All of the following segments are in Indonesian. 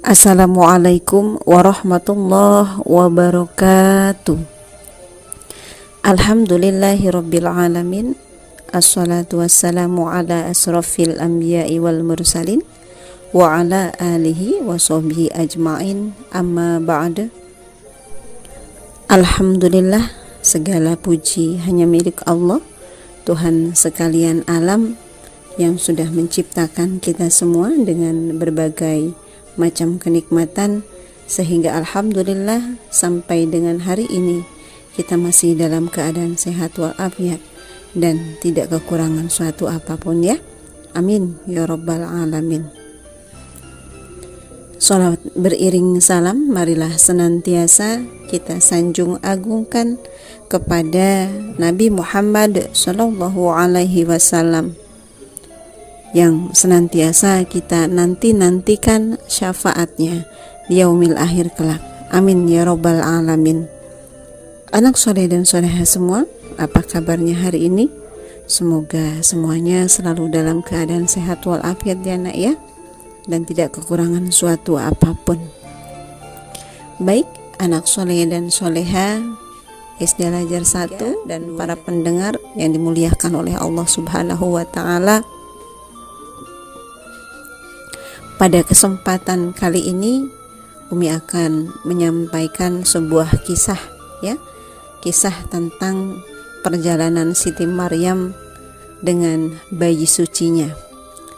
Assalamualaikum warahmatullahi wabarakatuh. Alhamdulillahirabbil alamin. Assalatu wassalamu ala asrafil anbiya'i wal mursalin wa ala alihi wa sahbihi ajma'in. Amma ba'da. Alhamdulillah, segala puji hanya milik Allah, Tuhan sekalian alam yang sudah menciptakan kita semua dengan berbagai macam kenikmatan, sehingga alhamdulillah sampai dengan hari ini kita masih dalam keadaan sehat walafiat dan tidak kekurangan suatu apapun, ya. Amin ya rabbal alamin. Salawat beriring salam marilah senantiasa kita sanjung agungkan kepada Nabi Muhammad sallallahu alaihi wasallam yang senantiasa kita nantikan syafaatnya di yaumil akhir kelak. Amin ya rabbal alamin. Anak soleh dan soleha semua, apa kabarnya hari ini? Semoga semuanya selalu dalam keadaan sehat walafiat ya nak, ya, dan tidak kekurangan suatu apapun. Baik, anak soleh dan soleha SD Al-Azhar 1 dan para pendengar yang dimuliakan oleh Allah Subhanahu wa Ta'ala, pada kesempatan kali ini Umi akan menyampaikan sebuah kisah, ya, kisah tentang perjalanan Siti Maryam dengan bayi sucinya.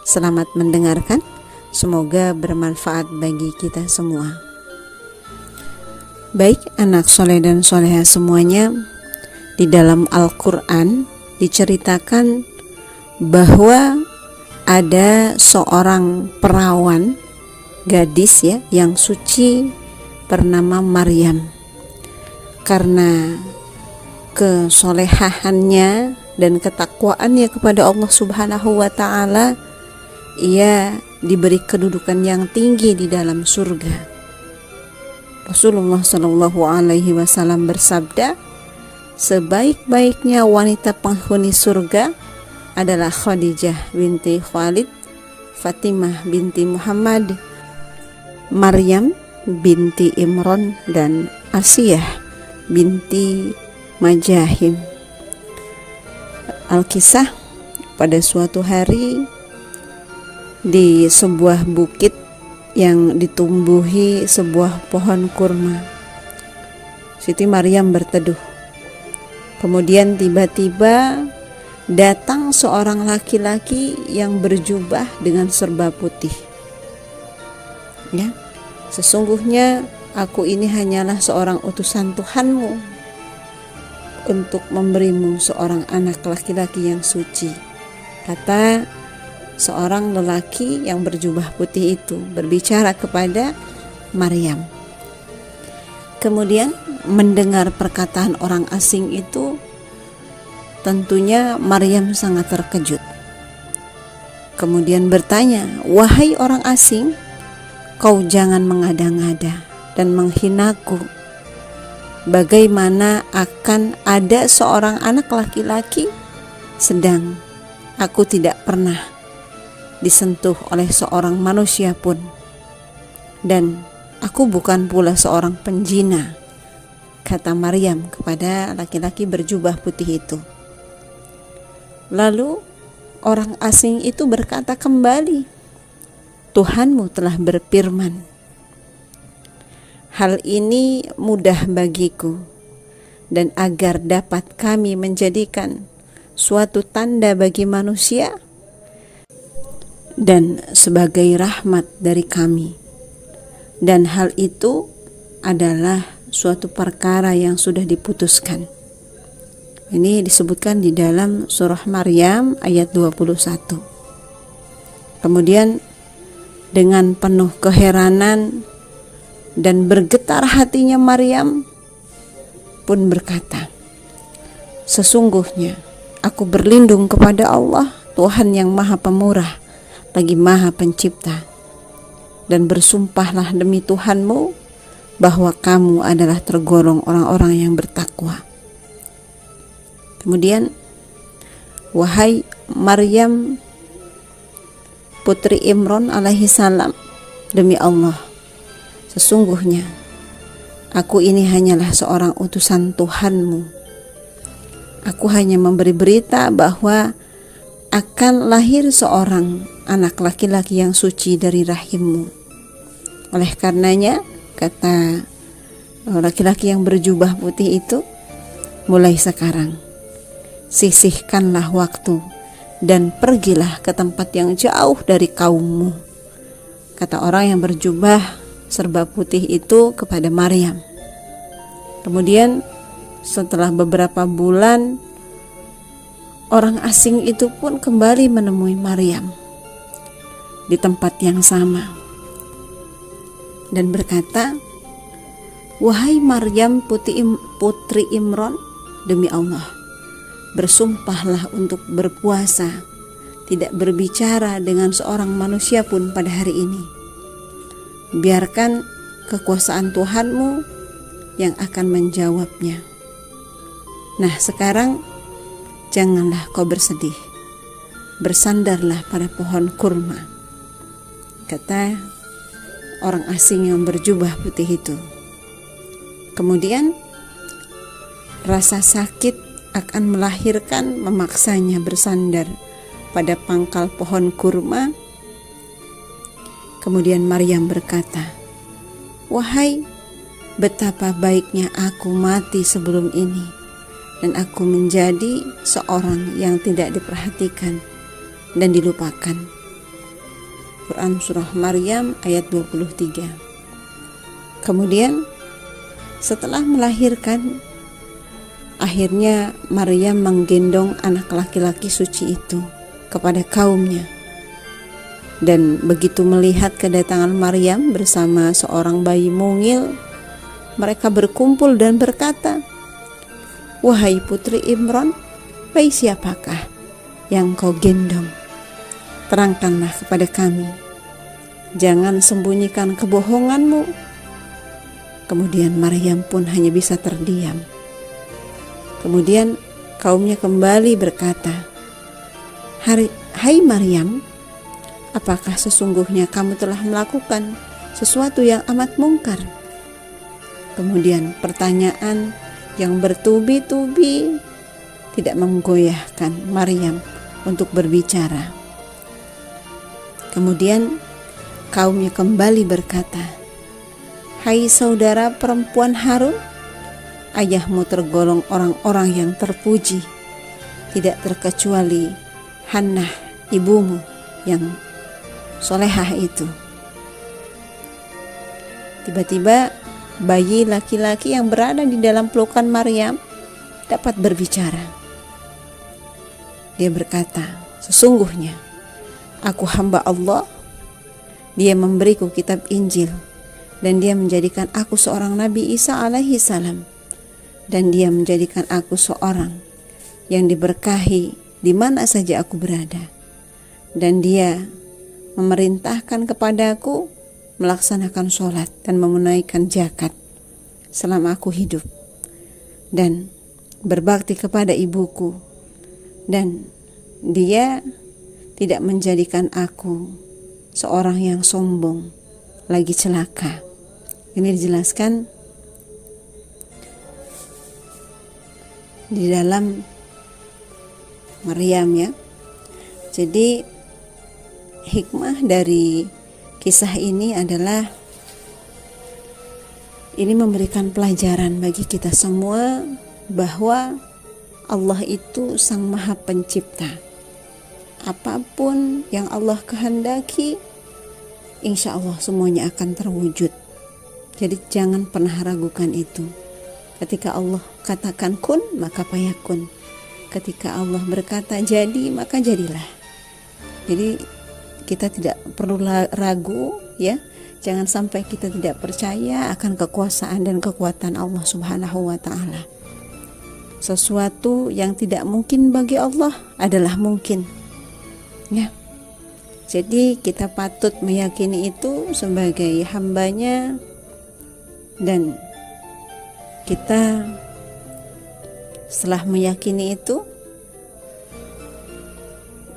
Selamat mendengarkan, semoga bermanfaat bagi kita semua. Baik, anak soleh dan soleha semuanya, di dalam Al-Quran diceritakan bahwa ada seorang perawan gadis, ya, yang suci bernama Maryam. Karena kesolehahannya dan ketakwaannya kepada Allah Subhanahu wa Ta'ala, ia diberi kedudukan yang tinggi di dalam surga. Rasulullah Shallallahu alaihi wasallam bersabda, sebaik-baiknya wanita penghuni surga adalah Khadijah binti Khalid, Fatimah binti Muhammad, Maryam binti Imran, dan Asiyah binti Majahim. Al-Kisah, pada suatu hari di sebuah bukit yang ditumbuhi sebuah pohon kurma, Siti Maryam berteduh. Kemudian tiba-tiba datang seorang laki-laki yang berjubah dengan serba putih. Ya, sesungguhnya aku ini hanyalah seorang utusan Tuhanmu untuk memberimu seorang anak laki-laki yang suci, kata seorang lelaki yang berjubah putih itu berbicara kepada Maryam. Kemudian mendengar perkataan orang asing itu, tentunya Maryam sangat terkejut. Kemudian bertanya, wahai orang asing, kau jangan mengada-ngada dan menghinaku. Bagaimana akan ada seorang anak laki-laki sedang aku tidak pernah disentuh oleh seorang manusia pun, dan aku bukan pula seorang penjina, kata Maryam kepada laki-laki berjubah putih itu. Lalu orang asing itu berkata kembali, Tuhanmu telah berfirman, hal ini mudah bagiku, dan agar dapat kami menjadikan suatu tanda bagi manusia dan sebagai rahmat dari kami, dan hal itu adalah suatu perkara yang sudah diputuskan. Ini disebutkan di dalam surah Maryam ayat 21. Kemudian dengan penuh keheranan dan bergetar hatinya, Maryam pun berkata, sesungguhnya aku berlindung kepada Allah, Tuhan yang Maha Pemurah lagi Maha Pencipta, dan bersumpahlah demi Tuhanmu bahwa kamu adalah tergolong orang-orang yang bertakwa. Kemudian, wahai Maryam putri Imran alaihi salam, demi Allah, sesungguhnya aku ini hanyalah seorang utusan Tuhanmu. Aku hanya memberi berita bahwa akan lahir seorang anak laki-laki yang suci dari rahimmu. Oleh karenanya, kata laki-laki yang berjubah putih itu, mulai sekarang sisihkanlah waktu dan pergilah ke tempat yang jauh dari kaummu. Kata orang yang berjubah serba putih itu kepada Maryam. Kemudian setelah beberapa bulan, orang asing itu pun kembali menemui Maryam di tempat yang sama dan berkata, "Wahai Maryam putri Imran, demi Allah, bersumpahlah untuk berpuasa, tidak berbicara dengan seorang manusia pun pada hari ini. Biarkan kekuasaan Tuhanmu yang akan menjawabnya. Nah, sekarang janganlah kau bersedih, bersandarlah pada pohon kurma," kata orang asing yang berjubah putih itu. Kemudian rasa sakit akan melahirkan memaksanya bersandar pada pangkal pohon kurma. Kemudian Maryam berkata, "Wahai, betapa baiknya aku mati sebelum ini dan aku menjadi seorang yang tidak diperhatikan dan dilupakan." Quran Surah Maryam ayat 23. Kemudian setelah melahirkan, akhirnya Maryam menggendong anak laki-laki suci itu kepada kaumnya. Dan begitu melihat kedatangan Maryam bersama seorang bayi mungil, mereka berkumpul dan berkata, "Wahai putri Imran, bayi siapakah yang kau gendong? Terangkanlah kepada kami. Jangan sembunyikan kebohonganmu." Kemudian Maryam pun hanya bisa terdiam. Kemudian kaumnya kembali berkata, "Hai Maryam, apakah sesungguhnya kamu telah melakukan sesuatu yang amat mungkar?" Kemudian pertanyaan yang bertubi-tubi tidak menggoyahkan Maryam untuk berbicara. Kemudian kaumnya kembali berkata, "Hai saudara perempuan Harun, ayahmu tergolong orang-orang yang terpuji, tidak terkecuali Hannah ibumu yang solehah itu." Tiba-tiba bayi laki-laki yang berada di dalam pelukan Maryam dapat berbicara. Dia berkata, "Sesungguhnya aku hamba Allah. Dia memberiku kitab Injil dan dia menjadikan aku seorang Nabi Isa alaihi salam, dan dia menjadikan aku seorang yang diberkahi di mana saja aku berada, dan dia memerintahkan kepadaku melaksanakan sholat dan menunaikan zakat selama aku hidup, dan berbakti kepada ibuku, dan dia tidak menjadikan aku seorang yang sombong lagi celaka." Ini dijelaskan di dalam Maryam ya. Jadi hikmah dari kisah ini adalah ini memberikan pelajaran bagi kita semua bahwa Allah itu Sang Maha Pencipta. Apapun yang Allah kehendaki, insya Allah semuanya akan terwujud. Jadi jangan pernah ragukan itu. Ketika Allah katakan kun, maka fayakun. Ketika Allah berkata jadi, maka jadilah. Jadi kita tidak perlu ragu ya. Jangan sampai kita tidak percaya akan kekuasaan dan kekuatan Allah Subhanahu wa taala. Sesuatu yang tidak mungkin bagi Allah adalah mungkin. Ya. Jadi kita patut meyakini itu sebagai hambanya, dan kita setelah meyakini itu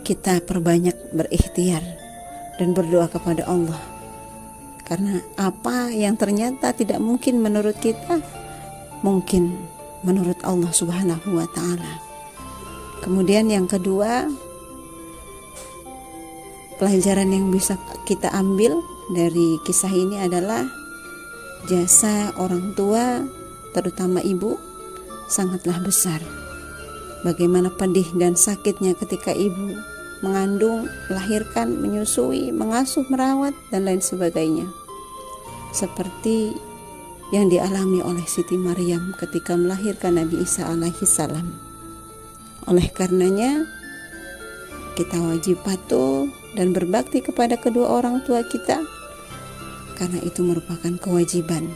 kita perbanyak berikhtiar dan berdoa kepada Allah. Karena apa yang ternyata tidak mungkin menurut kita, mungkin menurut Allah Subhanahu wa Ta'ala. Kemudian yang kedua, pelajaran yang bisa kita ambil dari kisah ini adalah jasa orang tua, terutama ibu, sangatlah besar. Bagaimana pedih dan sakitnya ketika ibu mengandung, melahirkan, menyusui, mengasuh, merawat, dan lain sebagainya. Seperti yang dialami oleh Siti Maryam ketika melahirkan Nabi Isa alaihi salam. Oleh karenanya, kita wajib patuh dan berbakti kepada kedua orang tua kita, karena itu merupakan kewajiban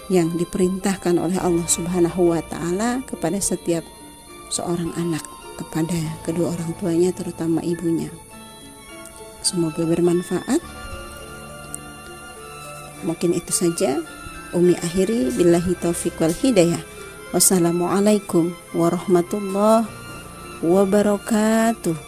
yang diperintahkan oleh Allah Subhanahu wa Ta'ala kepada setiap seorang anak, kepada kedua orang tuanya, terutama ibunya. Semoga bermanfaat. Mungkin itu saja. Umi akhiri, billahi taufiq wal hidayah. Wassalamualaikum warahmatullahi wabarakatuh.